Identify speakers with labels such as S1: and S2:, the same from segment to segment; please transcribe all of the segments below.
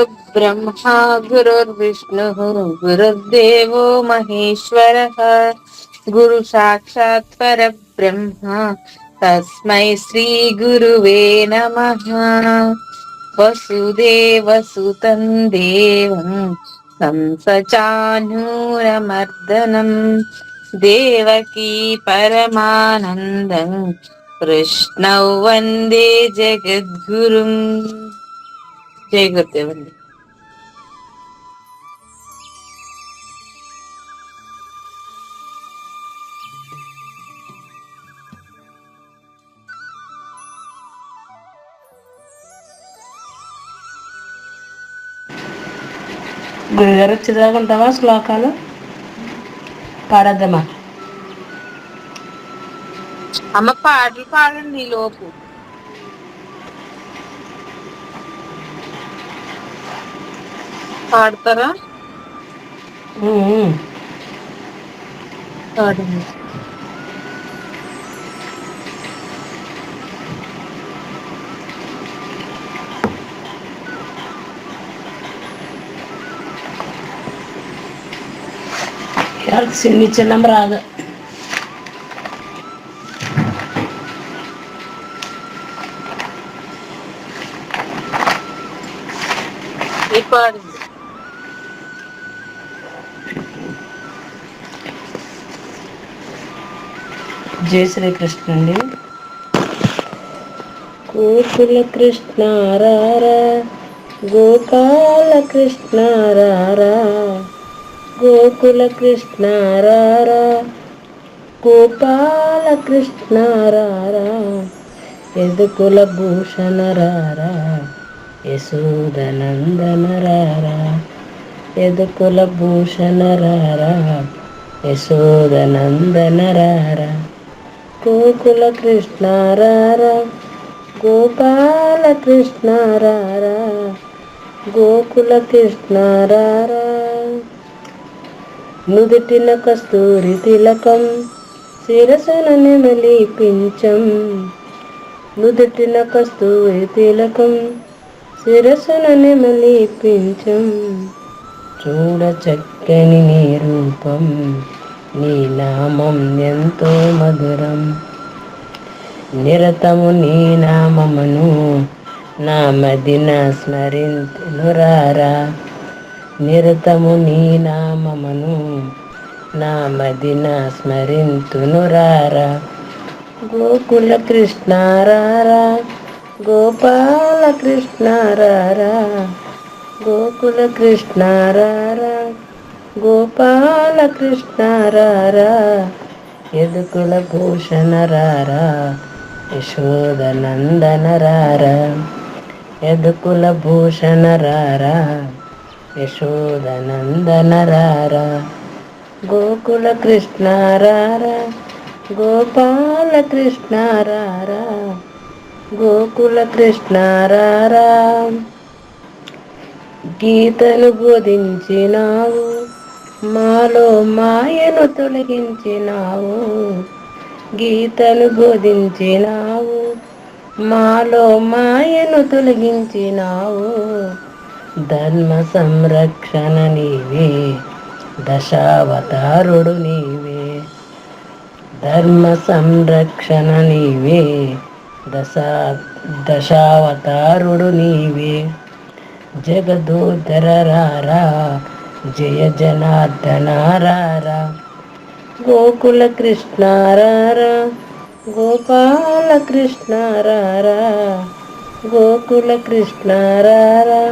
S1: गुरुर्ब्रह्मा गुरुर्विष्णुः गुरुर्देवो महेश्वरः गुरु साक्षात् परब्रह्म तस्मै श्री गुरुवे नमः। वसुदेवसुतं देवं कंसचानूरमर्दनं देवकी परमानन्दं कृष्णौ वन्दे जगद्गुरुम्। जय गुरुदेव।
S2: గురుగారు చదువుకుంటావా శ్లోకాలు పాడద్దామా?
S1: అమ్మ పాటలు పాడండి ఈ లోపు. పాడతారా? పాడండి.
S2: సిన్ని చిన్నం రాదు.
S1: ఈ పాడండి.
S2: జై శ్రీకృష్ణ అండి. గోకుల కృష్ణ రారా, గోపాల కృష్ణ రారా, గోకుల కృష్ణ రారా, గోపాల కృష్ణ రారా, యదుకుల భూషణ రారా, యశోదనందన రారా, యదుకుల భూషణ రారా, యశోదనందన రారా, గోకుల కృష్ణ రారా, గోపాల కృష్ణ రారా, గోకుల కృష్ణ రారా. నుదుటిన కస్తూరి తిలకం, శిరసున నెమలి పించం, నుదుటిన కస్తూరి తిలకం, శిరసున నెమలి పించం, చూడ చక్కని నీ రూపం, నీ నామం ఎంతో మధురం, నిరతము నీ నామమును నామదిన స్మరింతునురారా, నిరతము నీ నామమును నామదిన స్మరింతునురారా, గోకుల కృష్ణ రారా, గోపాల కృష్ణ రారా, గోకుల కృష్ణ రారా, గోపాల కృష్ణ రారా, యదుకుల భూషణ రారా, యశోదనందన రారా, యదుకుల భూషణ రారా, యశోదనందన రారా, గోకుల కృష్ణ రారా, గోపాల కృష్ణ రారా, గోకుల కృష్ణ రారా. గీతను బోధించినావు, మాలో మాయను తొలగించినావు, గీతను బోధించినావు, మాలో మాయను తొలగించినావు, ధర్మ సంరక్షణ నీవే, దశావతారుడు నీవే, ధర్మ సంరక్షణ నీవే, దశావతారుడు నీవే, జగదోధర రారా, జయ జనార్దన రారా, గోకుల కృష్ణ రారా, గోపాల కృష్ణ రారా, గోకుల కృష్ణ రారా,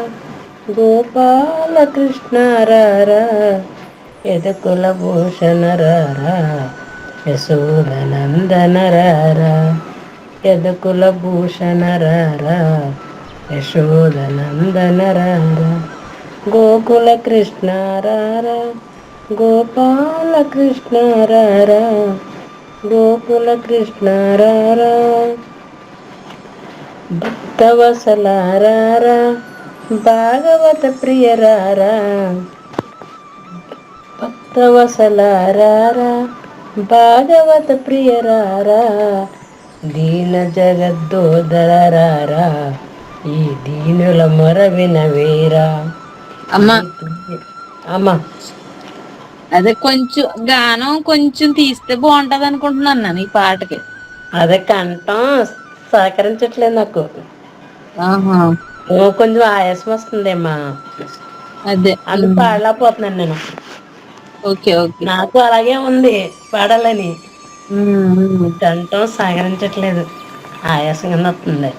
S2: గోపాల కృష్ణ రారా, యదుకుల భూషణ రారా, యశోదనందన రారా, యదుకుల భూషణ రారా, యశోదనందన రారా, గోకుల కృష్ణ రారా, గోపాల కృష్ణ రారా, గోకుల కృష్ణ రారా, భక్తవసల రారా, భాగవత ప్రియ రారా, భక్తవసల రారా, భాగవత ప్రియ రారా, దీన జగద్దోదర రారా, ఈ దీనుల మొర వినవేరా.
S1: అమ్మ
S2: అమ్మా
S1: అదే కొంచెం గానం కొంచెం తీస్తే బాగుంటది అనుకుంటున్నాను నేను ఈ పాటకి.
S2: అదే కంఠం సహకరించట్లేదు నాకు.
S1: ఆహా
S2: కొంచెం ఆయాసం వస్తుందేమ్మా,
S1: అదే
S2: అందుకు పాడలేకపోతున్నాను నేను.
S1: Okay okay.
S2: నాకు అలాగే ఉంది పాడాలని,
S1: ఉమ్.
S2: కంఠం సహకరించట్లేదు, ఆయాసం కింద వస్తుంది.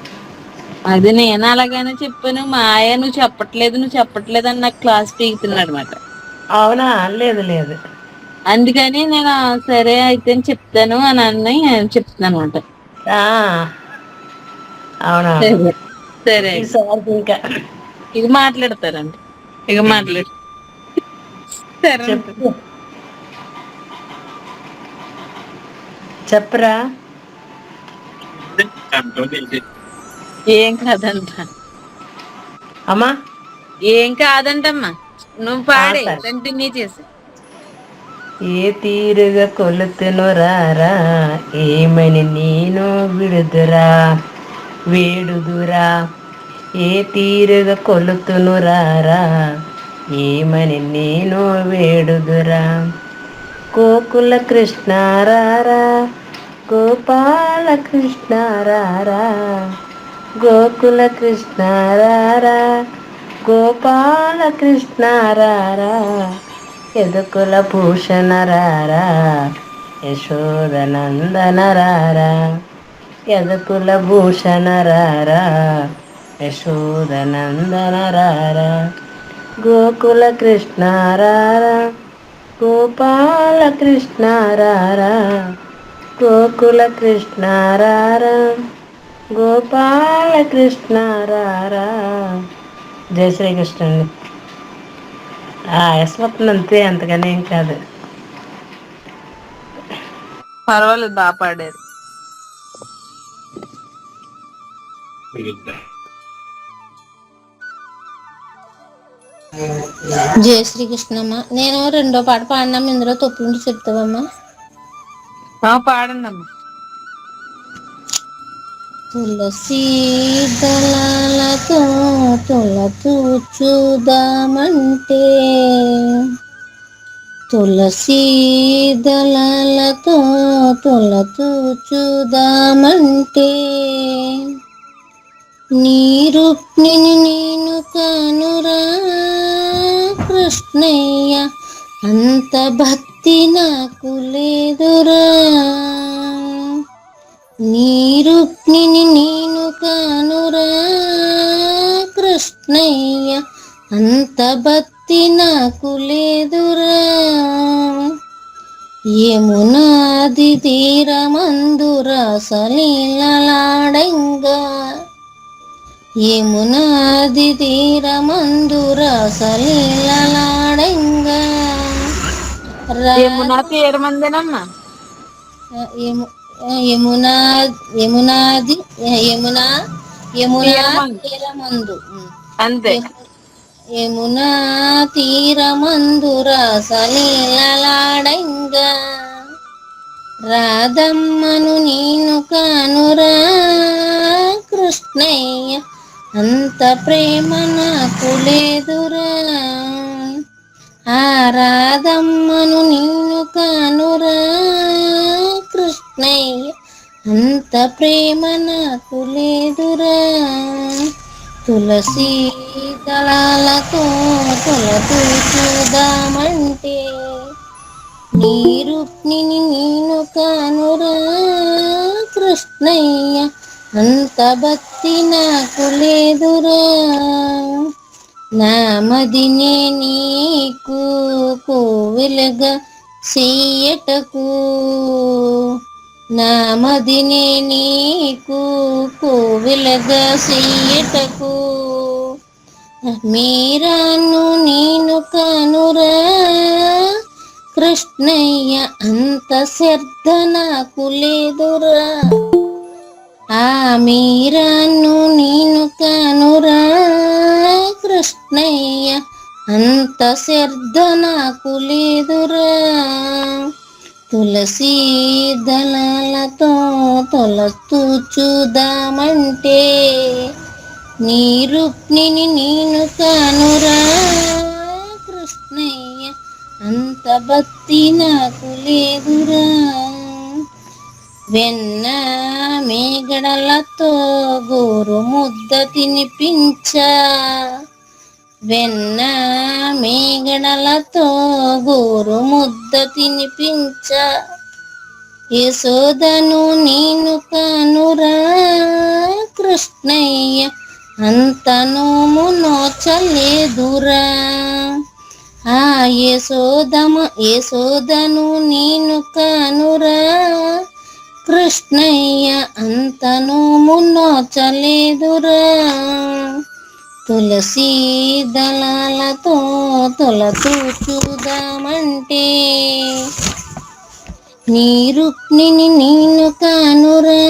S1: అది నేను అలాగనే చెప్పాను, మా ఆయ నువ్వు చెప్పట్లేదు అని నాకు క్లాస్ పీకుతున్నాడు అనమాట.
S2: అవునా, లేదు లేదు.
S1: అందుకని నేను సరే అయితే చెప్తాను అని అన్ని చెప్తున్నాను అనమాట.
S2: అవునవును.
S1: సరే సరే అయితే
S2: ఈసారి ఇంకా
S1: ఇక మాట్లాడతారండి, ఇక మాట్లాడు. సరే
S2: చెప్పు, చెప్పరా.
S1: ఏం కాదంట,
S2: అమ్మా
S1: ఏం కాదంటమ్మా, నువ్వు పాడే
S2: సరే.
S1: కంటిన్యూ చేసి.
S2: ఏ తీరుగా కొలుతును రారా, ఏమని నేను విడుదురా వేడుదురా. ఏ తీరుగా కొలుతును రారా, ఏమని నేను వేడుదురా. గోకుల కృష్ణారారా, గోపాల కృష్ణారారా, గోకుల కృష్ణారారా, గోపాల కృష్ణారారా. యదుకుల భూషణ రారా, యశోదనందన రారా. యదుకుల భూషణ రారా, యశోదనందన రారా. గోకుల కృష్ణారారా, గోపాల కృష్ణారారా, గోకుల కృష్ణారారా, గోపాల కృష్ణారారా. జై శ్రీకృష్ణ అండి. ఆయాసం అంతే, అంతగానే ఏం కాదు.
S1: పర్వాలేదు, బాగా పాడారు.
S3: జయ శ్రీకృష్ణమ్మ. నేను రెండో పాట పాడినాము, ఇందులో తప్పులుంటే చెప్తావమ్మా.
S1: పాడండి అమ్మా.
S3: తులసి దళాలతో తులతూచుదామంటే, తులసి దళాలతో తులతూచుదామంటే, నీ రుక్మిణి నేను కానురా కృష్ణయ్య, అంత భక్తి నాకు లేదురా. నీ రుక్మిణి నేను కానురా కృష్ణయ్య, అంత భక్తి నాకు లేదురా. యమునాది తీరమందురా సలీలలాడంగా, యమునాది తీరమందురా సలీలలాడంగా.
S1: యమునా తీరమందేనమ్మా.
S3: యమునా యమునాది యమునా యమునా
S1: తీరమందు
S3: తీరమందు
S1: అంతే.
S3: యమునా తీరమందురా సలీలలాడంగా, రాధమ్మను నేను కానురా కృష్ణయ్య, అంత ప్రేమ నాకు లేదురా. ఆ రాధమ్మను నిన్ను కానురా కృష్ణయ్య, అంత ప్రేమ నాకు లేదురా. తులసి దళాలతో తులతూచుదామంటే, నీ రుక్మిణి నేను కానురా కృష్ణయ్య, అంత భక్తి నాకు లేదురా. నామదినే నీకు కోవెలగా చెయ్యటకు, నామదినే నీకు కోవెలగా చెయ్యటకు, మీరాను నేను కానురా కృష్ణయ్య, అంత శ్రద్ధ నాకు లేదురా. ఆ మీరాను నేను కానురా కృష్ణయ్య, అంత శ్రద్ధ నాకు లేదురా. తులసి దళాలతో తులతూచుదామంటే, నీ రుక్మిణి నేను కానురా కృష్ణయ్య, అంత భక్తి నాకు లేదురా. వెన్న మేగడలతో గోరు ముద్ద తినిపించా, వెన్న మేగడలతో గోరు ముద్ద తినిపించా. యశోదను నేను కానురా కృష్ణయ్య, అంత నోము నోచలేదురా. ఆ యశోదను నేను కానురా కృష్ణయ్య, అంత నోము నోచలేదురా. తులసి దళాలతో తొలతూ చూద్దామంటే, నీ రుక్మిణి నేను కానురా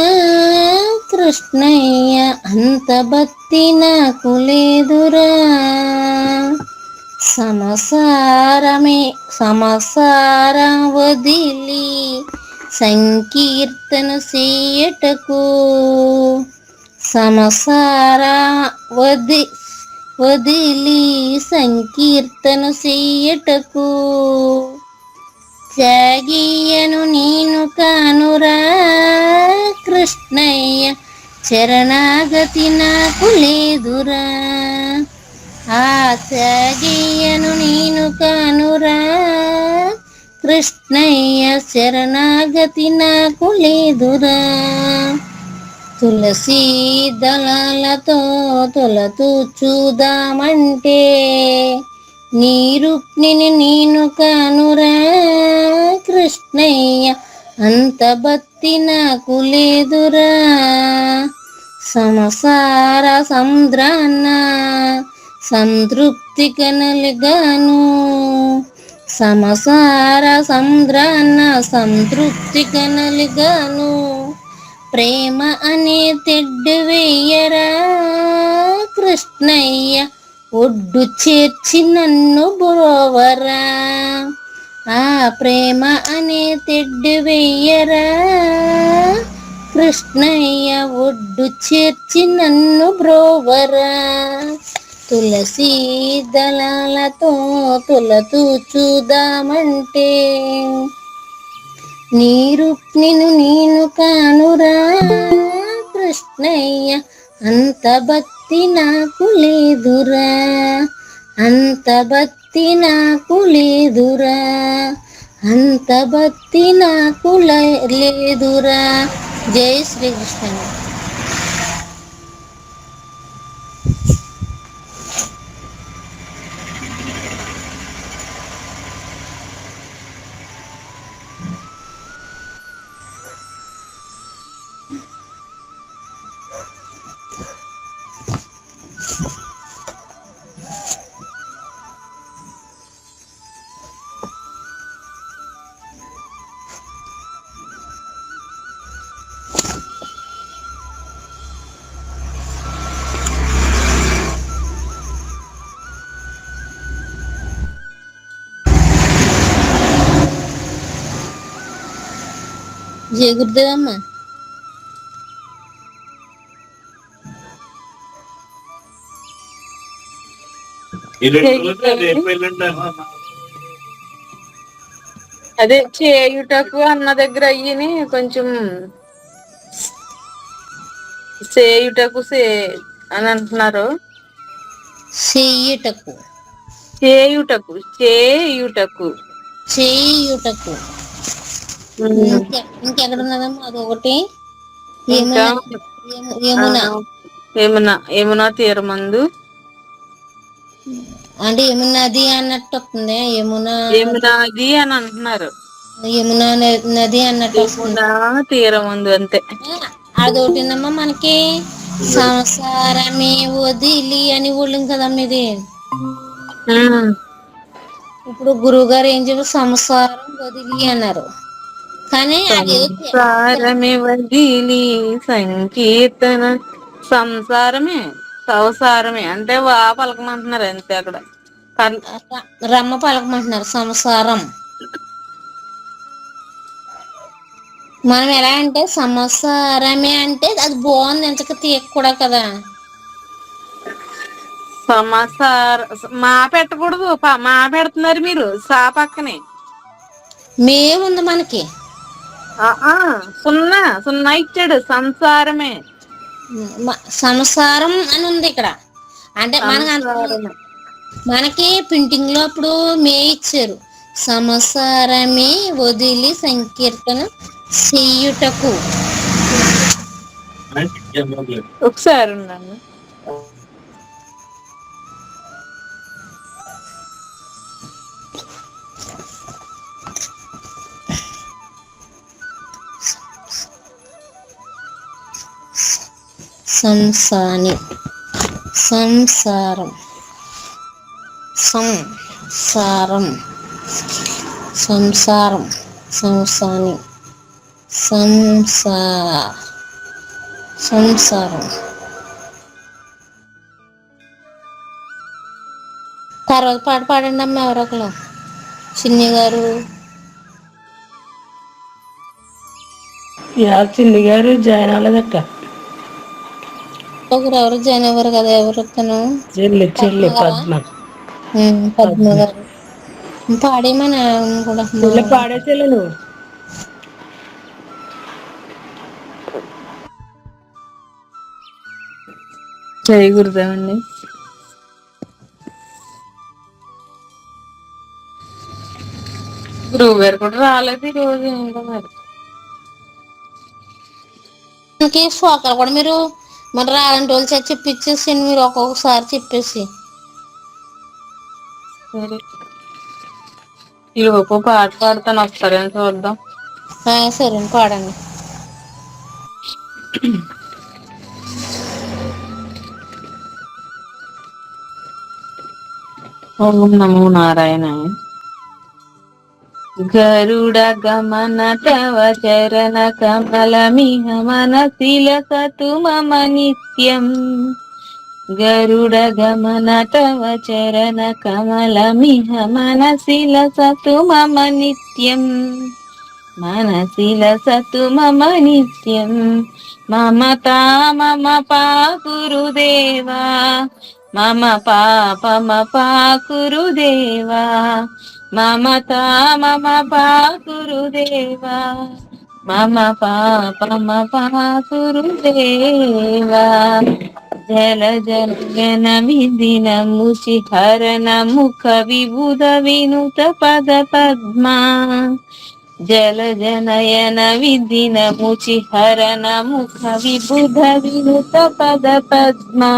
S3: కృష్ణయ్య, అంత భక్తి నాకు లేదురా. సమసారం వదిలి సంకీర్తన చేయటకు, సమసార వదిలి సంకీర్తన చేయటకు. త్యాగియను నేను కానురా కృష్ణయ్య, శరణాగతి నాకు లేదురా. ఆ త్యాగియను నేను కానురా కృష్ణయ్య, శరణాగతి నాకు లేదురా. తులసి దళాలతో తొలతూ చూద్దామంటే, నీ రుక్మిణి నేను కానురా కృష్ణయ్య, అంత భక్తి నాకు లేదురా. సంసార సముద్రాన్న సంతృప్తి కనలిగాను, సంసార సముద్రాన్న సంతృప్తి కనలిగాను. ప్రేమ అనే తెడ్డు వేయరా కృష్ణయ్య, ఒడ్డు చేర్చి నన్ను బ్రోవరా. ఆ ప్రేమ అనే తెడ్డు వేయరా కృష్ణయ్య, ఒడ్డు చేర్చి నన్ను బ్రోవరా. తులసి దళాలతో తొలతూ చూద్దామంటే, నీ రుక్మిణి నేను కానురా కృష్ణయ్య, అంత భక్తి నాకు లేదురా. అంత భక్తి నాకు లేదురా. అంత భక్తి నాకు లేదురా. జై శ్రీకృష్ణ. జయ గురుదేవమ్మ.
S1: అదే చేయుటకు అన్న దగ్గర అయ్యని కొంచెం చేయుటకు అని అంటున్నారు.
S3: చేయుటకు
S1: చేయుటకు చేయుటకు
S3: చేయుటకు ఇంకెక్కడ ఉన్నదమ్మా అదొకటి.
S1: ఇంకా యమునా తీరమందు
S3: అంటే యమునది అన్నట్టు వస్తుంది.
S1: యమునాది అని అంటున్నారు.
S3: యమునా నది అన్నట్టు వస్తుంది.
S1: యమునా తీరమందు అంతే.
S3: అదొకటినమ్మా మనకి సంసారమే వదిలి అని ఊళ్ళం కదమ్మా ఇది. ఇప్పుడు గురువు గారు ఏం చెప్పారు, సంసారం వదిలి అన్నారు. కానీ
S1: సంసారమే వదిలి సంకీర్తన, సంసారమే సంసారమే అంటే వా పలకమంటున్నారు అంతే. అక్కడ
S3: రమ్మ పలకమంటున్నారు సంసారం. మనం ఎలా అంటే సంసారమే అంటే అది బాగుంది, ఎంచక తీయక కూడా కదా.
S1: సమాసార మా పెట్టకూడదు మా పెడుతున్నారు మీరు సా పక్కనే
S3: మేముంది మనకి.
S1: ఆ సున్నా సున్నా ఇచ్చాడు సంసారమే.
S3: సంసారం అని ఉంది ఇక్కడ. అంటే
S1: సంసారమే
S3: మనకి ప్రింటింగ్ లో అప్పుడు మే ఇచ్చారు. సంసారమే వదిలి సంకీర్తన చెయ్యుటకు.
S1: ఒకసారి ఉన్నాను.
S3: సంసాని సంసారం సంసారం సంసారం సంసాని సంసారం. తర్వాత పాట పాడండి అమ్మ ఎవరొకరు. చిన్ని గారు.
S2: చిన్ని గారు జాయిన్ అవ్వలేదక్క.
S3: ఎవరు జాయిన్ అవ్వరు కదా. ఎవరు తను?
S2: చెల్లి పద్మ.
S3: పద్మ గారు పాడేమని కూడా
S2: పాడేచెల్లి నువ్వు.
S1: జై గురుదేవండి. గురువు గారు కూడా రాలేదు ఈ రోజు. ఏంటో మరి
S3: శ్లోకాలు కూడా మీరు మరి రాలంటి వాళ్ళు చెప్పిచ్చేసి మీరు ఒక్కొక్కసారి చెప్పేసి.
S1: సరే ఈ లోపు పాట పాడతాను ఒకసారి చూద్దాం.
S3: సరే పాడండి.
S1: ఓం నమో నారాయణ. గరుడ గమన తవ చరణ కమలమిహ మనసిల సతు మమ నిత్యం. గరుడ గమన తవ చరణ కమలమిహ మనసిల సతు మమ నిత్యం. మనసిల సతు మమ నిత్యం. మమతా మమ పాకురుదేవా. మమ పాపమ పాకురుదేవా. మమతా మమ పాకురుదేవా. మమ పాపమ పాకురుదేవా. జల జన విదిన ముచి హరణ ముఖ విబుధ వినుత పద పద్మా. జల జనయన విదిన ముచి హరణ ముఖ విబుధ వినుత పద పద్మా.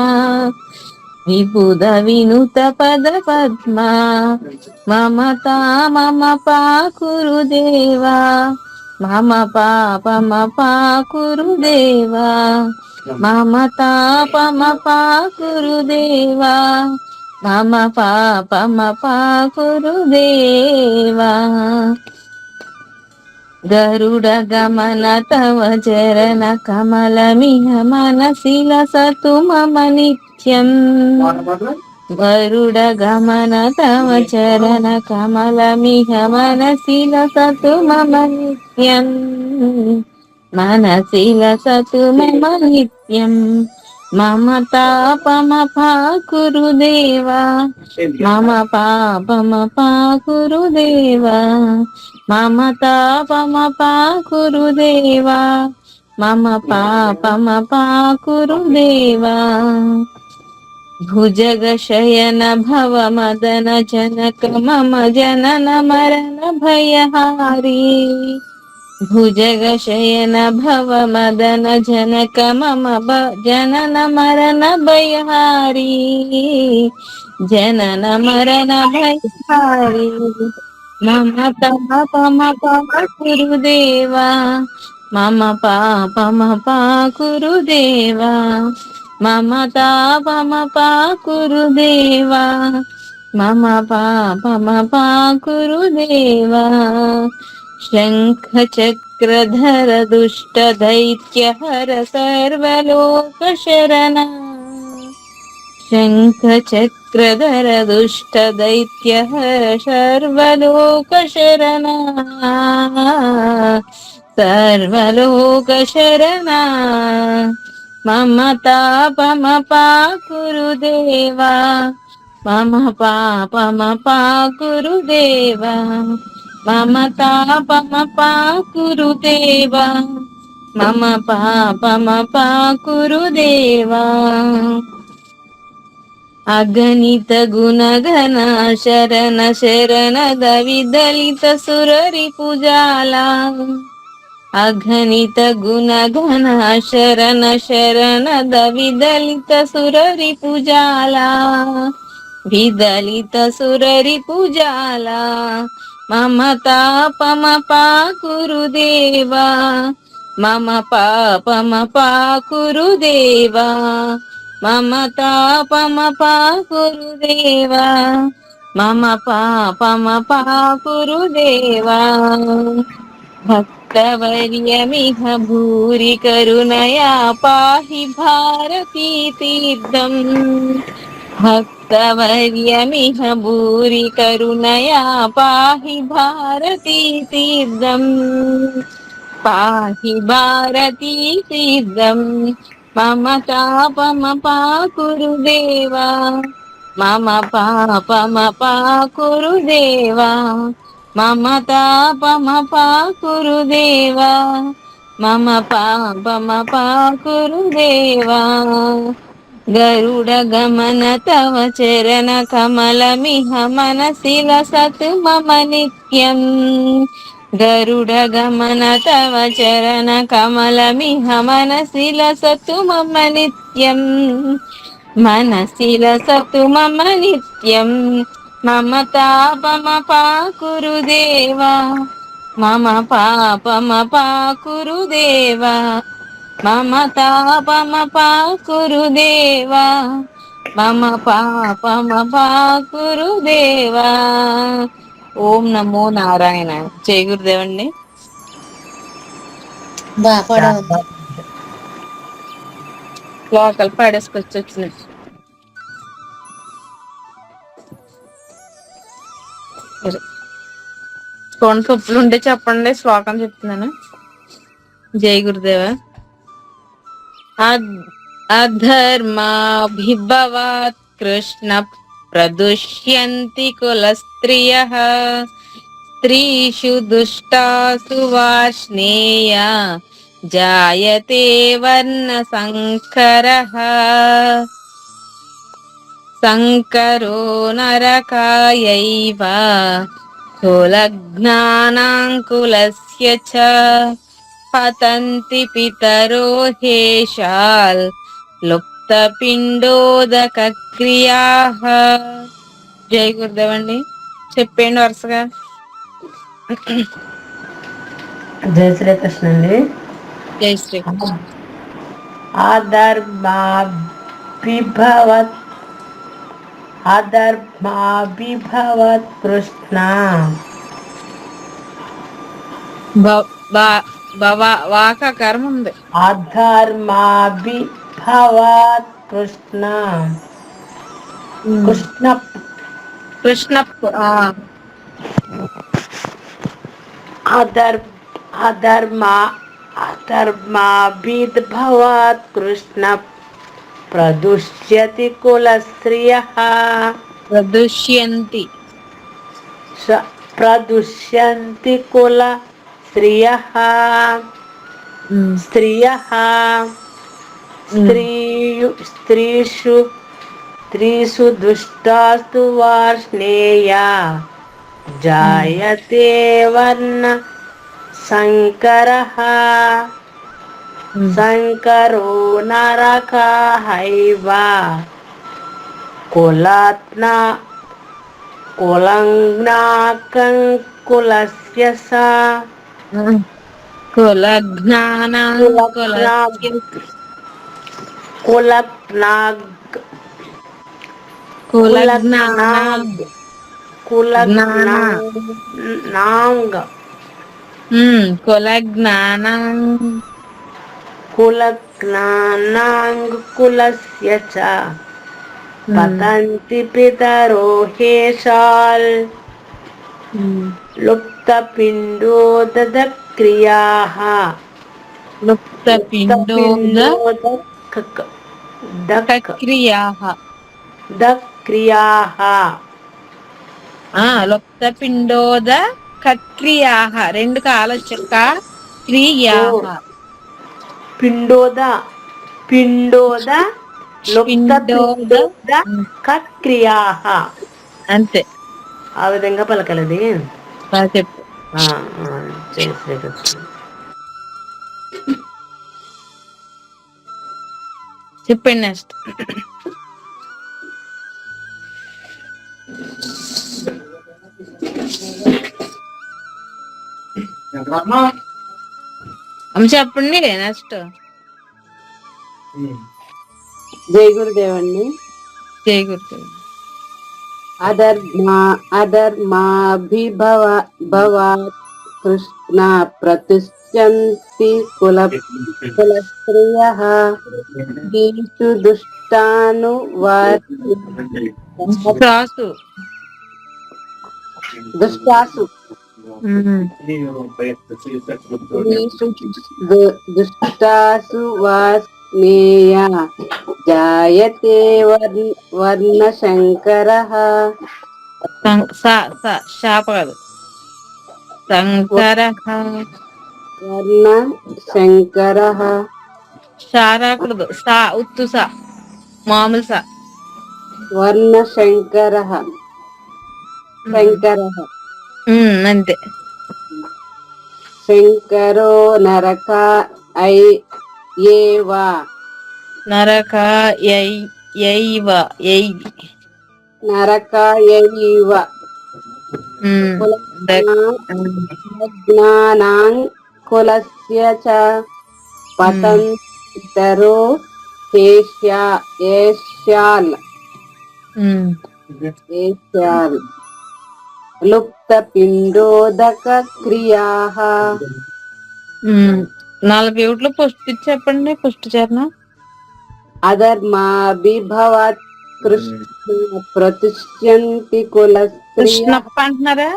S1: విబుధ వినుత పద పద్మా. మమతా మమ పాకురుదేవా. మమ పాపమ పాకురుదేవా. మమతా పమ పాకురుదేవా. మమ పాపమ పాకురుదేవా. గరుడ గమన తవ చరణ కమలమిహ మనసిల సతు మమ నిత్యం. గరుడ గమన తవ చరణ కమలమిహ మనసిల సతు మమ నిత్యం. మనసిల సతు మమ నిత్యం. మమతా పమ పాకురుదేవా. మమ పాపమ పాకురుదేవా. మమతా పమ పాకురుదేవా. మమ పాపమ పాకురుదేవా. భుజగ శయన భవ మదన జనక మమ జనన మరణ భయహారీ. భుజగ శయన భవ మదన జనక మమ జనన మరణ భయహారీ. జనన మరణ భయహారీ. మమ పాపమ పాకురుదేవా. మమ పాపమ పాకురుదేవా. మమతా పమ పాకురుదేవా. మమ పాపమ పాకురుదేవా. శంఖ చక్రధర దుష్ట దైత్య హర సర్వలోక శరణ. శంఖ చక్రధర దుష్ట దైత్య హర సర్వలోక శరణ. సర్వలోక శరణ. మమ తాపమ పాకురుదేవా మమ పాపమ పాకురుదేవా మమ తాపమ పాకురుదేవా మమ పాపమ పాకురుదేవా అగణిత గుణగణ శరణ శరణ దవిదలిత సురరి పూజాల అఘనిత గుణగణ శరణ శరణ దవిదలిత సురరి పూజాల విదలిత సురరి పూజాల మమ తాపమ పాకురుదేవా మమ పాపమ పాకురుదేవా మమ తాపమ పాకురుదేవా మమ పాపమ పాకురుదేవా భక్తవర్యమిహ భూరి కరుణయా పాహి భారతీ తీర్థం భక్తవర్యమిహ భూరి కరుణయా పాహి భారతీ తీర్థం పాహి భారతీ తీర్థం మమ తాపమ పాకురుదేవా మమ పాపమ పాకురుదేవా మమ తాపమ పాకురుదేవా మమ పాపమ పాకురుదేవా గరుడ గమన తవ చరణ కమలమిహ మనసి లసతు మమ నిత్యం గరుడ గమన తవ చరణ కమలమిహ మనసి లసతు మమ నిత్యం మనసి లసతు మమ నిత్యం మమ తాపమ పాకురుదేవా మమ పాపమ పాకురుదేవా మమ తాపమ పాకురుదేవా మమ పాపమ పాకురుదేవా. ఓం నమో నారాయణ. జయ గురుదేవండి.
S3: బాగా పాడావు.
S1: లోకల్ పాడేసుకొచ్చి వచ్చినట్టు. చూడండి తప్పులు ఉంటే చెప్పండి, శ్లోకం చెప్తున్నాను. జై గురుదేవ. అధర్మాభిభవాత్ కృష్ణ ప్రదుష్యంతి కుల స్త్రియః స్త్రీషు దుష్టాసు వార్ష్ణేయ జాయతే వర్ణ సంకరః సంకరో నరకాయైవ కులజ్ఞానాంకులస్య చ పతంతి పితరో హేషాల్ లుప్త పిండోదక క్రియాః. జై గురుదేవండి. చెప్పండి వరుసగా.
S2: జై శ్రీకృష్ణ అండి.
S1: జై శ్రీకృష్ణ.
S2: అధర్మాభిభవత్ అధర్మాభిభవత్ కృష్ణ
S1: వాకాకారం ఉంది.
S2: అధర్మాభిభవత్ కృష్ణ కృష్ణ
S1: కృష్ణ
S2: అధర్మాభిభవత్ కృష్ణ ప్రదుష్యతి కుల స్త్రియః ప్రదుష్యంతి కుల స్త్రియః స్త్రియః స్త్రీషు దుష్టాస్తు వార్ష్ణేయ జాయతే వర్ణ సంకరః సంకరో నరకః కులజ్ఞాకంకులస్య స కులజ్ఞానాంకులస్య చ పతంతి పితరో హేషాల్ లుప్త పిండోదక క్రియాః కక్ దక్
S1: కక్రియాహ.
S2: దక్రియాః
S1: లుప్త పిండోద కక్రియాహ. రెండు కాలొచ్చక్క
S2: ఓ
S1: క్రియాహ.
S2: పిండోద పిండోద లుప్త
S1: పిండోద.
S2: పిండోద కక్రియాః.
S1: అంతే.
S2: ఆ విధంగా పలకలది.
S1: బాగా చెప్పు.
S2: జై శ్రీకృష్ణ.
S1: చెప్పండి నెక్స్ట్. చెప్పండి నెక్స్ట్.
S4: జై గురుదేవండి.
S1: జై గురుదేవ్.
S4: అధర్మాభిభవాత్ కృష్ణ ప్రతిష్ఠంతి కులస్త్రియః దీషు దుష్టాను
S1: దుష్టాసు.
S4: దుష్టాసు దుష్టాసు వాస్నేయ జాయతే వర్ణశంకరః.
S1: శాప కాదు, శంకరః.
S4: వర్ణశంకరః.
S1: రాకూడదు. సా ఉత్తు సా, మామూలు సా.
S4: వర్ణశంకరః. శంకరః.
S1: అంతే.
S4: శంకరో నరక ఏవ.
S1: నరక యైవ.
S4: నరక ఏవ. కులజ్ఞానాం కులస్య చ పతంతరో ఏష్యాల్. లుప్త పిండోదక క్రియాః.
S1: 41 పుష్టి చెప్పండి. పుష్టి చరణం.
S4: అధర్మాభిభవాత్ కృష్ణ ప్రతిష్ఠంతి కులస్త్రియః.
S1: కృష్ణప్ప అంటున్నారా?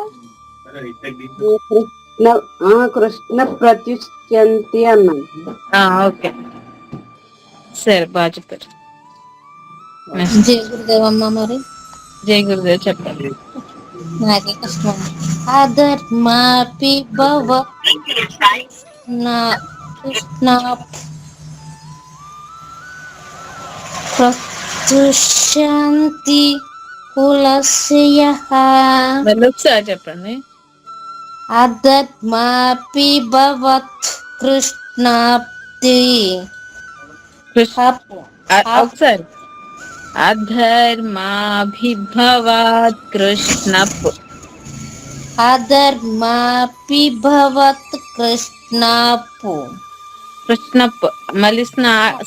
S4: కృష్ణ ప్రతిష్ఠంతి అన్నాను.
S1: ఓకే, సరే, బాగా చెప్పారు.
S3: జై గురుదేవమ్మ. మరి
S1: జై గురుదేవ్ చెప్పండి.
S3: నాకే కష్టం. అధర్మాపి భవ కృష్ణ ప్రతుష్యంతి కులస్యః.
S1: మళ్ళీ ఒకసారి చెప్పండి.
S3: అధర్మాపి భవత్ కృష్ణాప్తి.
S1: ఒకసారి. అధర్మాభిభవాత్ కృష్ణప్.
S3: అధర్మాపి భవత్ కృష్ణాప్.
S1: కృష్ణప్. మళ్ళీ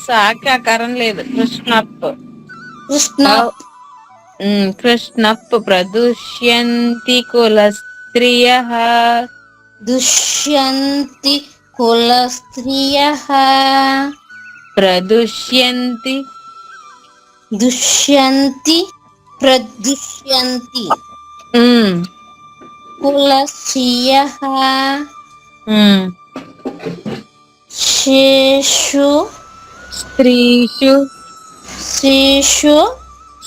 S1: సాకి ఆకారం లేదు. కృష్ణప్. కృష్ణప్ ప్రదుష్యంతి కులస్త్రియః.
S3: దుష్యంతి కులస్త్రియః.
S1: ప్రదుష్యంతి.
S3: ప్రదుష్యంతి కులస్త్రియః. శేషు
S1: స్త్రీషు.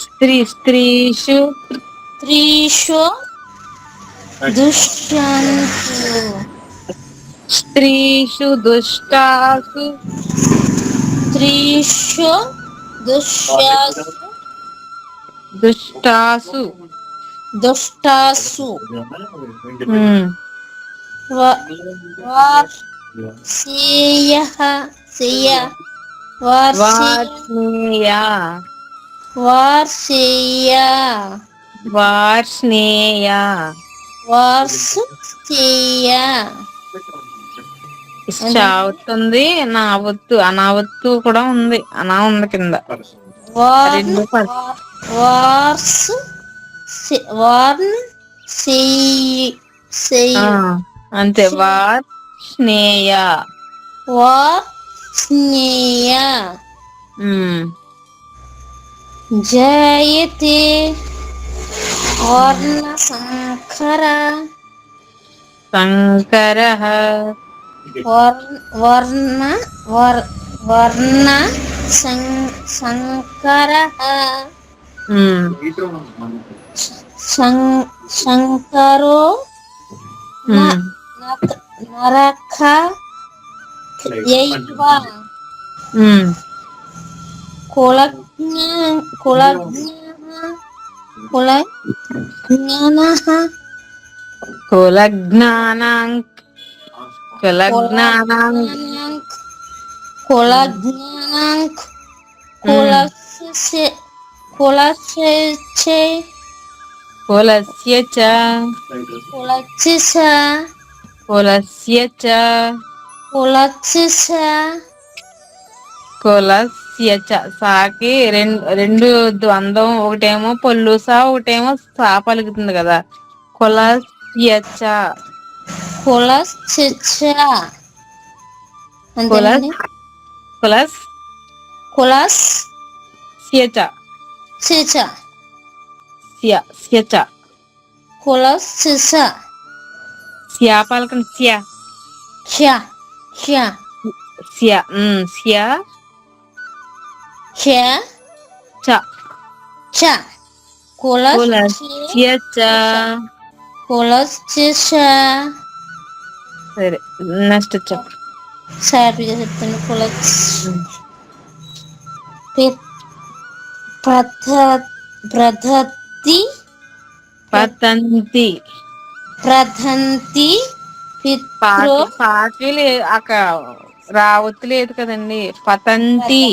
S1: స్త్రీషు
S3: దుష్యంతు.
S1: స్త్రీషు దుష్టాసు. దుష్టాసు. అవుతుంది. నావత్తు అనావత్తు కూడా ఉంది. అనా ఉంది కింద. అంతే. స్నేయ.
S3: జయతే వర్ణ సంకర. వర్ణ శంకర
S1: ఉమ్,
S3: శంకరో
S1: ఉమ్,
S3: నరక యైవ
S1: ఉమ్.
S3: కులజ్ఞ కులజ్ఞ కులజ్ఞానః
S1: కులజ్ఞానాంక్ కులజ్ఞానాంక్
S3: కులజ్ఞానాంక్ కులజ్ఞానాంక్
S1: ఉమ్.
S3: కులస్య కులస్య
S1: కులస్య చ
S3: కులస్య
S1: కులస్య చ
S3: కులస్య
S1: కులస్య చ సాకి రెండు ద్వంద్వం, ఒకటేమో పొల్లుసా ఒకటేమో సా పలుకుతుంది కదా. కులస్య చ
S3: కులస్య
S1: కులస్
S3: అంతేనండి.
S1: కులస్
S3: కులస్
S1: స్యచ
S3: చ
S1: స్యచ
S3: కులస్య
S1: స్యా పలకండి స్య
S3: క్ష క్ష
S1: స్య స్య
S3: క్ష
S1: చ
S3: చ
S1: కులస్య చ.
S3: కులస్య
S1: సరే నెక్స్ట్ చెప్పు.
S3: సాటిగా చెప్తాను. కులస్
S1: ఉమ్.
S3: ప్రధతి
S1: పతంతి
S3: ప్రధంతి పిత్రో
S1: పాకి అక్క రావత్తు లేదు కదండి. పతంతి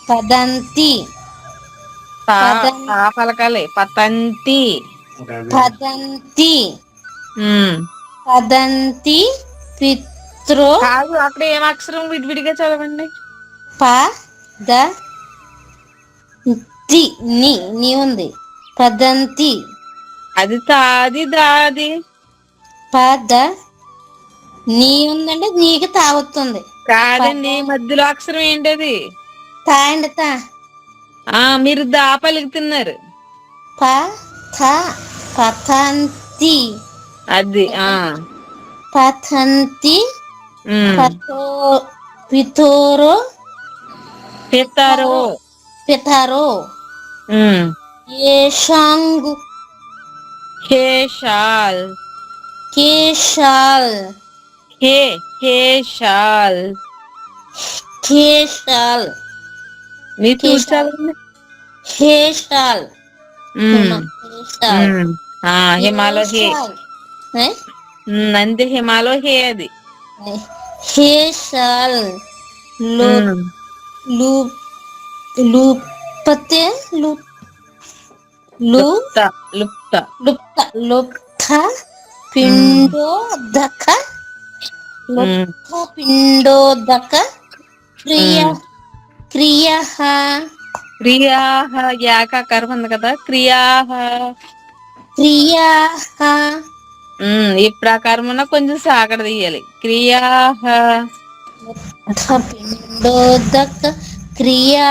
S3: పదంతి
S1: తా పలకాలి. పతంతి
S3: పదంతి
S1: ఉమ్.
S3: పదంతి పిత్రో
S1: కాదు, అక్కడ ఏం అక్షరం విడివిడిగా చదవండి.
S3: ప ద తి నీ ఉంది. పదంతి
S1: అది తాది దాది
S3: పద నీ ఉందండి. నీకు తాగుతుంది.
S1: కాదండి, మధ్యలో అక్షరం ఏంటది?
S3: తా అండి. తా
S1: మీరు దా పలుకుతున్నారు.
S3: ప థ పతంతి
S1: అది
S3: పతంతి
S1: ఉమ్.
S3: పితోరో
S1: పితరో
S3: పితరో
S1: ఉమ్.
S3: ఏషాంగు
S1: హేషాల్
S3: కేశాల్
S1: హేషాల్
S3: కేశాల్
S1: నీ
S3: కేశాల్
S1: తూర్చాలండి.
S3: కేశాల్ కేశాల్
S1: హిమాలో హే నంది హిమాలో హే అది.
S3: కేశాల్ లో
S1: ఉమ్.
S3: లు లుపతే లు లు
S1: లుప్త లుప్త
S3: లుప్త లుప్త
S1: ఉమ్.
S3: పిండోదక
S1: ఉమ్.
S3: లుప్త పిండోదక క్రియ
S1: ఉమ్.
S3: క్రియ
S1: క్రియాహ యాకారం ఉంది కదా. క్రియాహ
S3: క్రియా
S1: ఈ ప్రకారమున కొంచెం సాగడ తీయాలి. క్రియాహ
S3: పిండోదక క్రియా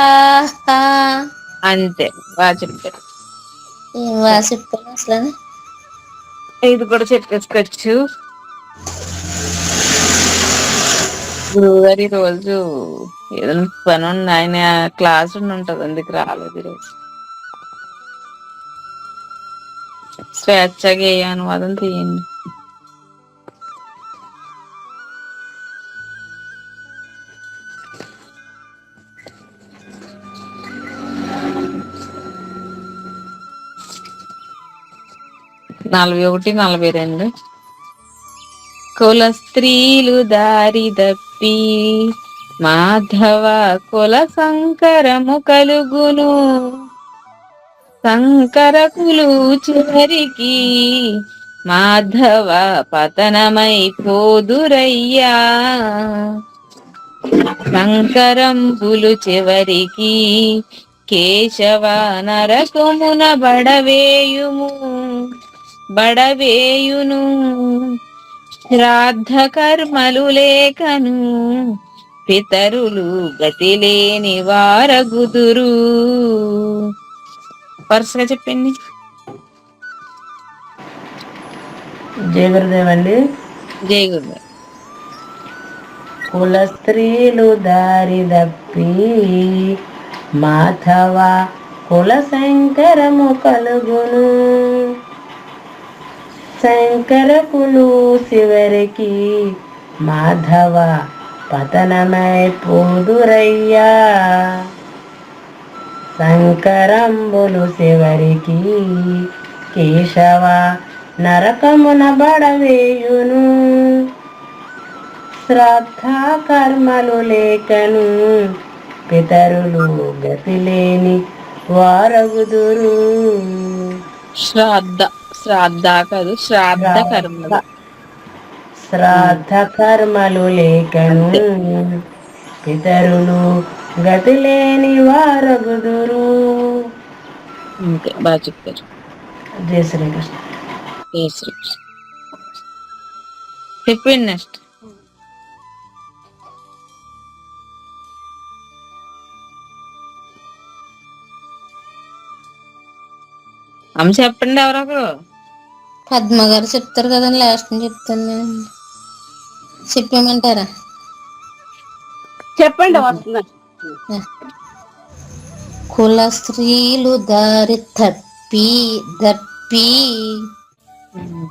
S1: అంతే బాగా చెప్పారు.
S3: ఏం బాగా చెప్పాను అసలు.
S1: ఇది కూడా చెప్పేసుకోవచ్చు. గురువు గారు ఈ రోజు ఏదైనా పని ఉంది, ఆయన క్లాస్ ఉంటది, అందుకు రాలేదు ఈరోజు. స్వేచ్ఛగా ఏ అనువాదం తీయండి. నలభై ఒకటి 42. కుల స్త్రీలు దారి దప్పి మాధవ కుల సంకరము కలుగును. సంకరకులు చివరికి మాధవ పతనమై పోదురయ్యా. సంకరంబులు చివరికి కేశవ నరకమున బడవేయును. శ్రాద్ధ కర్మలు లేకను పితరులు గతి లేని వారగుదురు. వరుసగా చెప్పండి.
S2: జయ గురుదేవ్ అండి.
S1: జై గురు.
S2: కుల స్త్రీలు దారి దప్పి దప్పి మాధవ కుల శంకరము కలుగును. శంకరకులు చివరికి మాధవ పతనమై పోదురయ్యా. శంకరంబులు చివరికి కేశవ నరకమున బడవేయును. శ్రద్ధా కర్మలు లేకను పితరులు గతిలేని వారగుదురు.
S1: శ్రాద్ధ శ్రాద్ధ కాదు, శ్రాద్ధ కర్మలు.
S2: శ్రాద్ధ కర్మలు లేకను పితరులు గతిలేని వారగుదురు.
S1: అంతే, బాగా చెప్పారు.
S2: జయ శ్రీకృష్ణ.
S1: జై శ్రీకృష్ణ. చెప్పండి నెక్స్ట్. అమ్మ చెప్పండి ఎవరొకరు.
S3: పద్మ గారు చెప్తారు కదండి, లాస్ట్ చెప్తాను నేను. చెప్పేమంటారా?
S4: చెప్పండి వస్తున్నా.
S3: కుల స్త్రీలు దారి దప్పి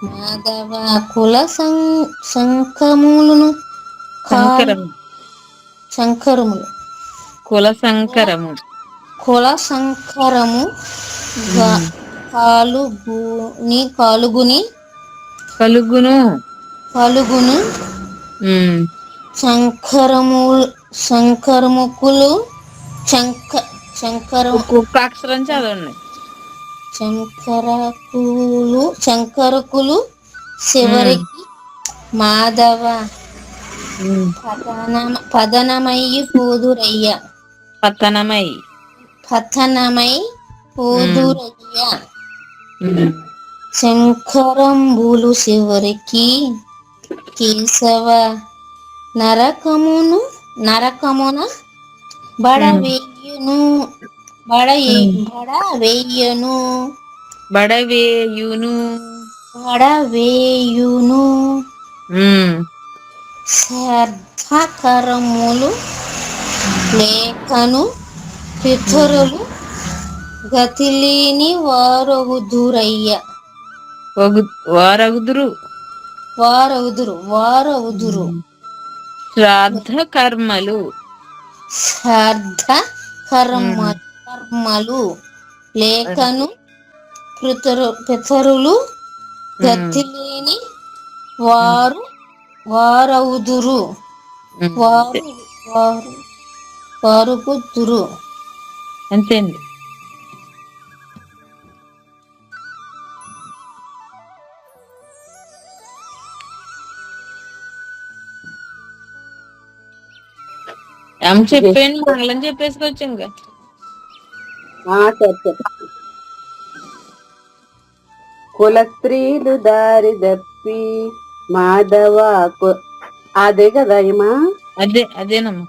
S3: మాధవ కుల శంఖములను
S1: శంకరము.
S3: శంకరములు
S1: కుల శంకరము.
S3: కుల శంకరము కాలుగుని
S1: కలుగును.
S3: శంకరముకులు
S1: ఒక్కొక్క అక్షరం చదవండి.
S3: శంకరకులు చివరికి మాధవ పతనమయ్యి పోదురయ్య. పతనమై పోదురయ్య. శంకరంబులు చివరికి కేశవ నరకమున బడవేయును. శ్రద్ధకరములు లేకను పితరులు గతిలేని వారగుదురు.
S1: శ్రాద్ధ కర్మలు
S3: లేకను పితరులు గతిలేని వారవుదురు. వారుగుదురు.
S1: అంతే అండి. చెప్పండి, మంగళం చెప్పేసుకోవచ్చు ఇంకా.
S4: కుల స్త్రీలు దారి దప్పి మాధవ అదే కదా ఏమా?
S1: అదేనమ్మా.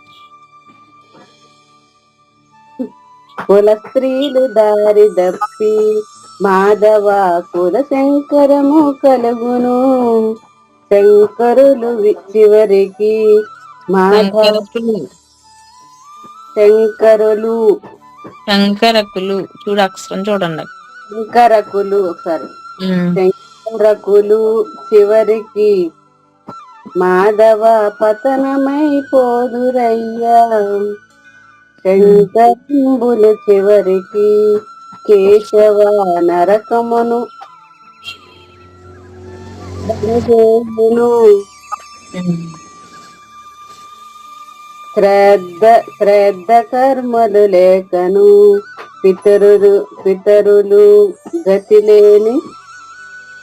S4: కుల స్త్రీలు దారి దప్పి మాధవ కుల శంకరము కలుగును. శంకరులు చివరికి మాధవ
S1: శంకరకులు చూడు, అక్షరం చూడండి.
S4: శంకరకులు ఒకసారి. శంకరకులు చివరికి మాధవ పతనమై పోదురయ్యా. శంకరంబులు చివరికి కేశవ నరకమును శ్రద్ధ కర్మలు లేకను పితరులు గతిలేని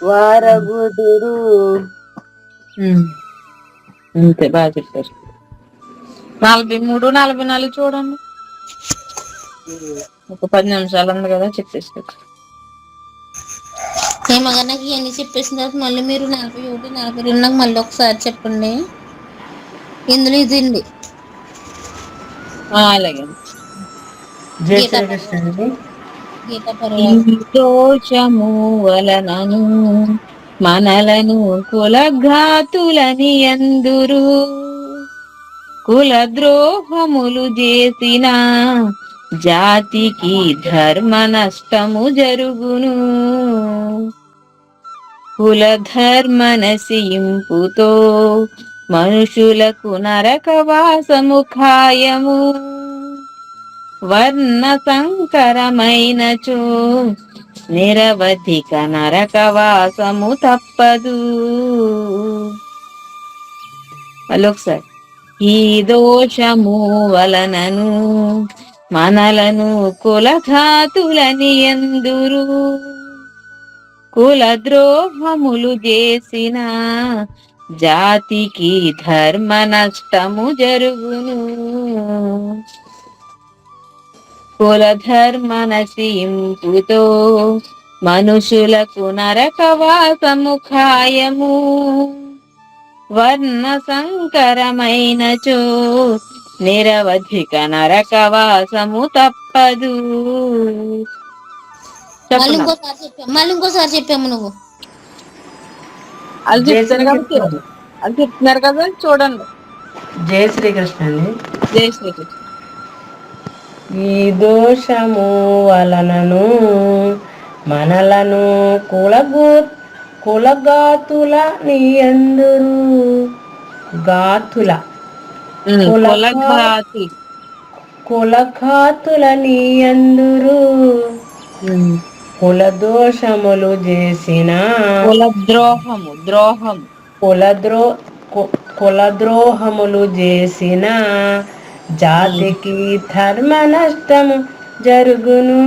S4: వారగుదురు.
S1: అంతే, బాగా చెప్పారు. 43, 44 చూడండి. ఒక 10 నిమిషాలు ఉంది కదా, చెప్పేసుకోవచ్చు.
S3: ఏమగా నాకు ఇవన్నీ చెప్పేసిన తర్వాత మళ్ళీ మీరు 41, 42 నాకు మళ్ళీ ఒకసారి చెప్పండి. ఇందులో ఇదండి.
S1: అలాగే.
S2: గీతాపరము
S1: వలనను మనలను కులఘాతులని ఎందురు. కులద్రోహములు చేసిన జాతికి ధర్మ నష్టము జరుగును. కులధర్మ నశింపుతో మనుషులకు నరకవాసము ఖాయము. వర్ణ సంకరమైనచో నిరవధిక నరకవాసము తప్పదు. మళ్ళొకసారి. ఈ దోషము వలనను మనలను కులఘాతులని ఎందురు. కులద్రోహములు చేసిన జాతికి ధర్మ నష్టము జరుగును. కులధర్మ నశింపుతో మనుషులకు నరకవాసము ఖాయము. వర్ణ సంకరమైనచో నిరవధిక నరకవాసము తప్పదు.
S3: మళ్ళీ ఇంకోసారి చెప్పాము నువ్వు.
S1: అది చెప్తారు కాబట్టి అది చెప్తున్నారు కదా, చూడండి.
S2: జయ శ్రీకృష్ణ అండి.
S1: జై శ్రీకృష్ణ.
S2: ఈ దోషము వలనను మనలను కులగాతుల నీయందురు. గాతుల
S1: కులఘాతి
S2: కులఘాతుల నీయందురు. కులదోషములు చేసిన కులద్రోహములు చేసిన జాతికి ధర్మ నష్టము జరుగును.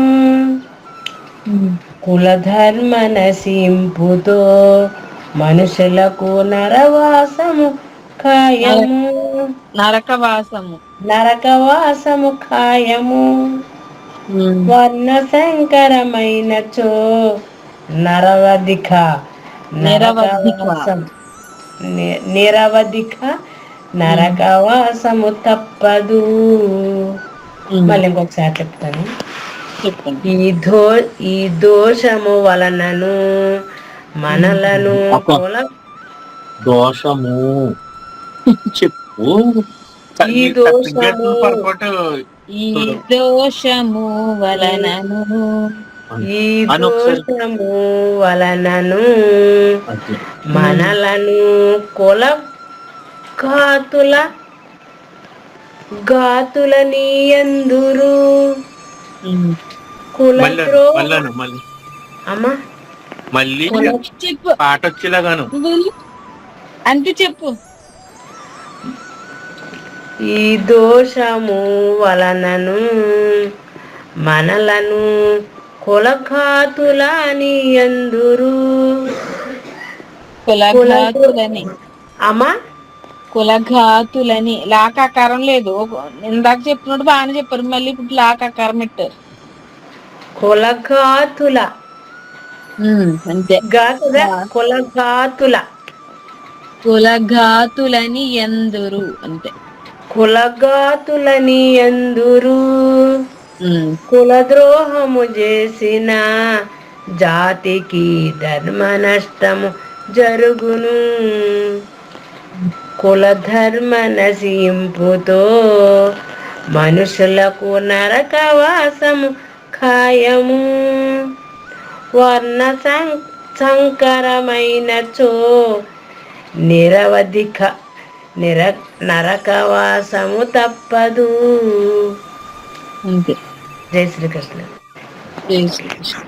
S2: కులధర్మ నశింపుతో మనుషులకు నరవాసము ఖాయము. నరకవాసము ఖాయము. వర్ణ సంకరమైనచో నిరవధిక నరకవాసము తప్పదు. మళ్ళీ ఇంకొకసారి చెప్తాను. ఈ దోషము వలనను మనలను
S5: దోషము చెప్పు.
S1: ఈ దోషము
S2: వలనను మనలను గాతులని ఎందురు.
S5: మళ్ళీ పాట వచ్చేలాగాను
S1: అంటే చెప్పు.
S2: ఈ దోషము వలనను మనలను కులఘాతులని ఎందురు.
S1: కులఘాతులని లాకాకారం లేదు. ఇందాక చెప్పినట్టు బాగానే చెప్పారు, మళ్ళీ ఇప్పుడు లాకాకారం పెట్టారు.
S2: కులఘాతుల
S1: అంతే. కులఘాతులని ఎందురు అంతే.
S2: కులఘాతులని ఎందురు. కులద్రోహము చేసిన జాతికి ధర్మ నష్టము జరుగును. కులధర్మ నశింపుతో మనుషులకు నరకవాసము ఖాయము. వర్ణ సంకరమైనచో నిరవధిక నరకవాసము తప్పదు. జై శ్రీకృష్ణ.
S1: జై శ్రీకృష్ణ.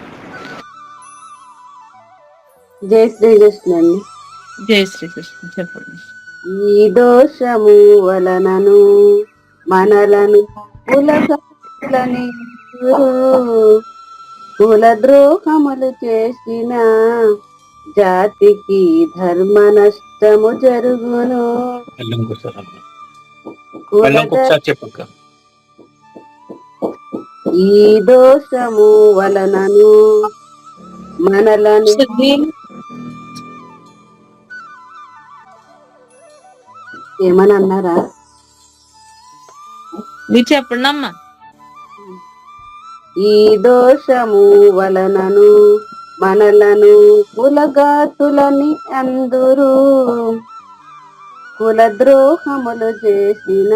S4: జై శ్రీకృష్ణ అండి.
S1: జై శ్రీకృష్ణ. చెప్పండి.
S4: ఈ దోషము వలనను మనలను కులగాతులని కులద్రోహములు చేసిన జాతికి ధర్మ నష్టము జరుగును. ఈ దోషము వలనను మనలను ఏమని అన్నారా?
S1: మీరు చెప్పండి అమ్మా.
S4: ఈ దోషము వలనను మనలను కులగాతులని అందురు. కులద్రోహములు చేసిన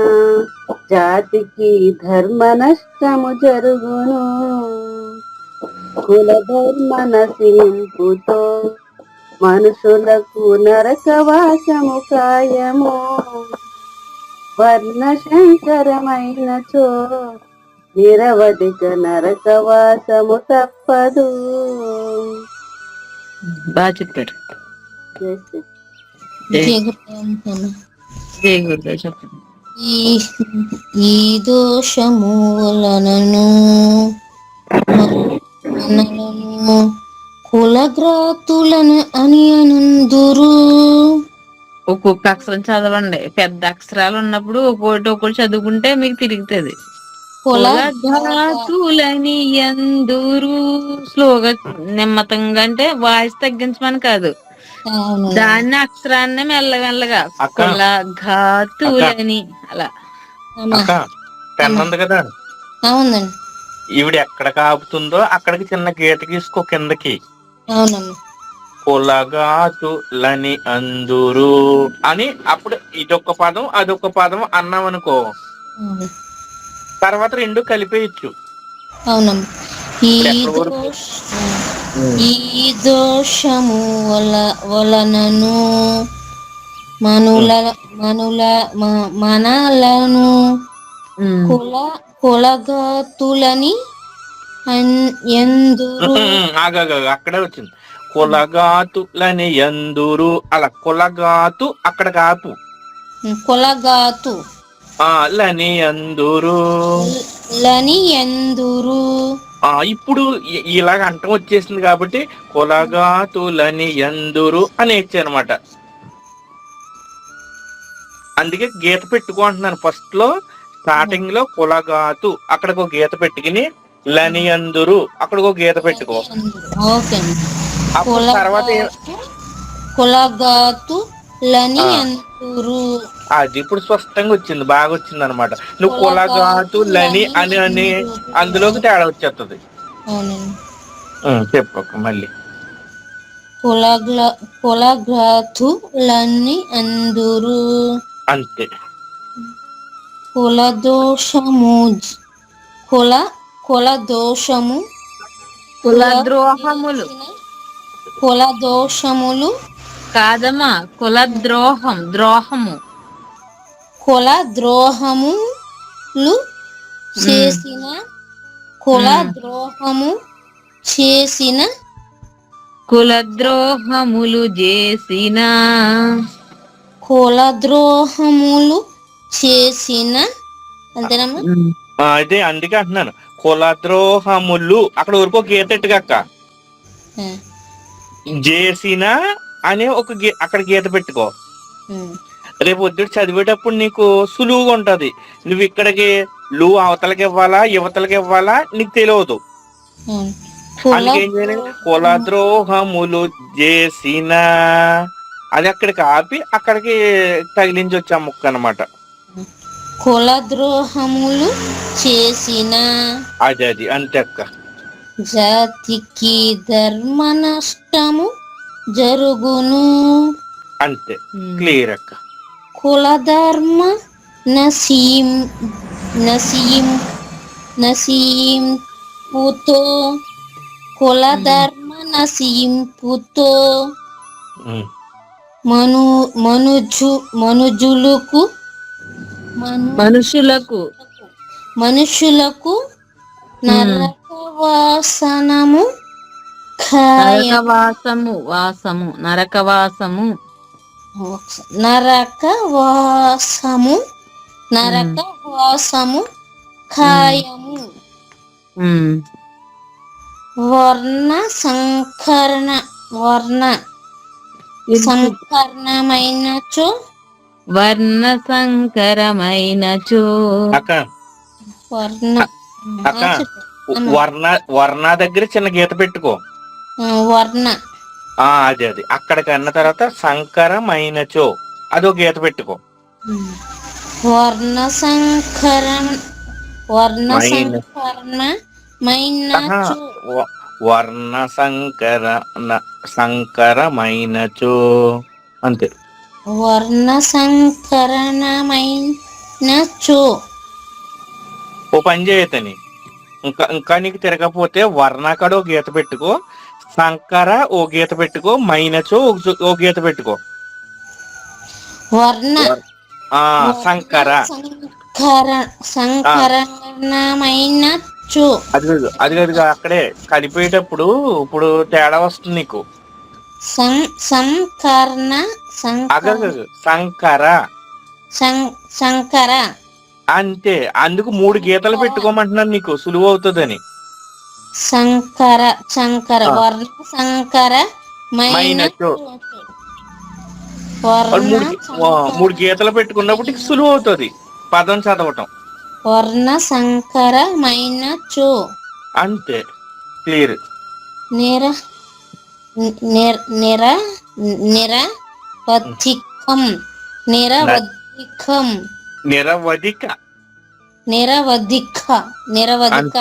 S4: జాతికి ధర్మ నష్టము జరుగును. కులధర్మ నశింపుతో మనుషులకు నరకవాసము ఖాయము. వర్ణ శంకరమైనచో నిరవధిక నరకవాసము తప్పదు.
S1: బాగా చెప్పారు.
S3: జయ గురుదేవ్.
S1: జయ గురుదేవ్ చెప్పండి.
S3: ఈ దోషము వలనను మనలను కులగ్రాతులను అని అనందురు.
S1: ఒక్కొక్క అక్షరం చదవండి. పెద్ద అక్షరాలు ఉన్నప్పుడు ఒక్కొక్కటి చదువుకుంటే మీకు తిరుగుతుంది. కులఘాతులని ఎందురు. స్లోగా నెమ్మతంగా అంటే వాయిస్ తగ్గించమని కాదు, దాన్ని అక్షరాన్ని మెల్లమెల్లగా కులఘాతులని అలా.
S5: పెన్ ఉంది కదా,
S3: అవునండి.
S5: ఈవిడ ఎక్కడ ఆపుతుందో అక్కడికి చిన్న గీత గీసుకో కిందకి.
S3: అవునమ్మా.
S5: కులగాతులని అందురు అని అప్పుడు ఇదొక పదం అదొక పదం అన్నాం అనుకో, తర్వాత రెండు కలిపేయచ్చు.
S3: అవునమ్మా. ఈ దోషము వలనను మనలను కులగాతులని ఎందురు.
S5: అక్కడే వచ్చింది. కులగాతులని ఎందురు. అలా కులగాతు అక్కడ కాపు.
S3: కులగాతు
S5: లని ఎందురు. ఇప్పుడు ఇలాగ అంటం వచ్చేసింది కాబట్టి కులగాతులని ఎందురు అని అనమాట. అందుకే గీత పెట్టుకుంటున్నాను ఫస్ట్ లో. స్టార్టింగ్ లో కులగాతు అక్కడికి ఒక గీత పెట్టుకుని లని ఎందురు అక్కడికి ఒక గీత పెట్టుకో. అప్పుడు తర్వాత
S3: కులగాతు లని ఎందురు.
S5: అది ఇప్పుడు స్పష్టంగా వచ్చింది, బాగా వచ్చింది అనమాట. నువ్వు కులగాతు లని అని అందులోకి తేడా వచ్చేస్తుంది. చెప్పు మళ్ళీ.
S3: కులగాతు లని అందురు
S5: అంతే.
S3: కులదోషము
S1: కులద్రోహములు కాదమ్మా, ద్రోహము
S3: కులద్రోహములు చేసిన కులద్రోహములు చేసిన అంతేనమ్మా.
S5: అదే అందుకే అంటున్నాను కులద్రోహములు అక్కడ వరకు ఒక గీత అక్క. చేసిన అనే అక్కడ గీత పెట్టుకో. రేపు పొద్దుట చదివేటప్పుడు నీకు సులువుగా ఉంటది. నువ్వు ఇక్కడికి అవతలకి ఇవ్వాలా యువతలకి ఇవ్వాలా నీకు తెలియదు. అందుకేం చేయాలి, కులద్రోహములు చేసిన అది అక్కడికి ఆపి అక్కడికి తగిలించి వచ్చా ముక్క అనమాట.
S3: కులద్రోహములు చేసిన
S5: అది అంతే అక్క.
S3: జాతికి ధర్మ నష్టము జరుగును.
S5: అంతే, క్లియర్ అక్క.
S3: కులధర్మ నశింపుతో కులధర్మ నశింపుతో మనుషులకు నరకవాసము ఖాయము. వర్ణ సంకరమైనచో
S5: అక్క వర్ణ దగ్గర చిన్న గీత పెట్టుకో.
S3: వర్ణ
S5: అది అక్కడికి అన్న తర్వాత సంకరమైనచో అదో గీత పెట్టుకో.
S3: వర్ణ
S5: సంకరమైనచో అంతే.
S3: వర్ణ సంకరణమైన చో.
S5: ఓ పని చేయతని, ఇంకా నీకు తిరగకపోతే వర్ణాకడ ఓ గీత పెట్టుకో, సంకర ఓ గీత పెట్టుకో, మైనచో ఓ గీత పెట్టుకో.
S3: వర్ణ
S5: సంకర
S3: సంకరణమైన చో.
S5: అది అక్కడే కలిపేటప్పుడు ఇప్పుడు తేడా వస్తుంది నీకు.
S3: సంకరణ
S5: సంకర
S3: శంకర.
S5: అంతే, అందుకు 3 గీతలు పెట్టుకోమంటున్నాను నీకు సులువు అవుతుందని.
S3: శంకర శంకర వర్ణ సంకర
S5: మైనచో. 3 గీతలు పెట్టుకున్నప్పుడు నీకు సులువు అవుతుంది పదం చదవటం.
S3: వర్ణ సంకర మైనచో.
S5: అంతే, క్లియర్.
S3: నిర నిర నిరవధికం నిరవధికం
S5: నిరవధిక
S3: నిరవధిక నిరవధిక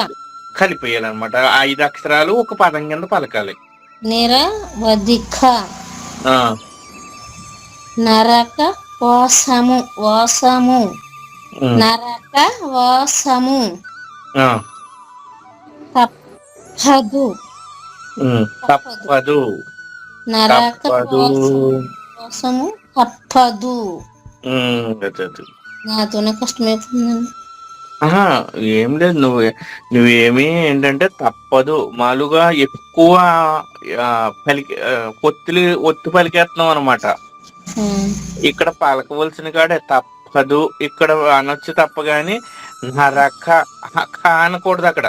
S5: కలిపేయాలన్నమాట. 5 అక్షరాలు ఒక పదం కింద పలకాలి.
S3: నిరవధిక. నరక వాసము వాసము నరక వాసము. తప్పదు
S5: తప్పదు
S3: నరక వాసము తప్పదు. నాతోనే కష్టమైపోతుందండి.
S5: ఏం లేదు, నువ్వేమి ఏంటంటే తప్పదు మాలుగా ఎక్కువ ఒత్తి పలికేస్తున్నావు అనమాట. ఇక్కడ పలకవలసిన కాడే తప్పదు, ఇక్కడ అనొచ్చు తప్ప గాని నరక అనకూడదు. అక్కడ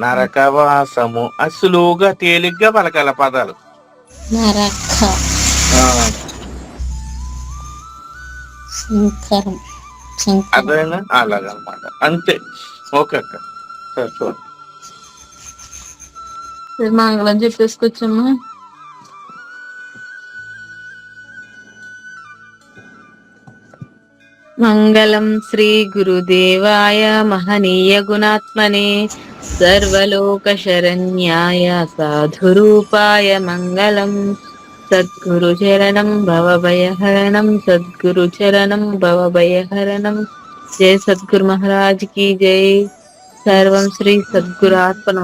S5: నరకవాసము సులువుగా తేలిగ్గా పలకాల పదాలు.
S3: నరక శంకరం
S5: అదేనా అలాగనమాట. అంతే. ఓకే అక్క, సరే చూడండి.
S1: మంగళం చెప్పేసుకొచ్చమ్మా. మంగళం శ్రీ గురుదేవాయ మహనీయ గుణాత్మనే సర్వలోక శరణ్యాయ సాధురూపాయ మంగళం. సద్గురు చరణం భవభయహరణం సద్గురు చరణం భవభయహరణం. జై సద్గురు మహారాజ్ కి జై. సర్వం శ్రీ సద్గురు ఆత్మ.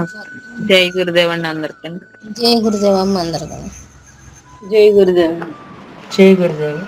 S1: జై గురుదేవ్ అండి అందరికీ.
S3: జై గురుదేవమ్మ అందరికీ.
S4: జై గురుదేవ్.
S2: జై గురుదేవ్.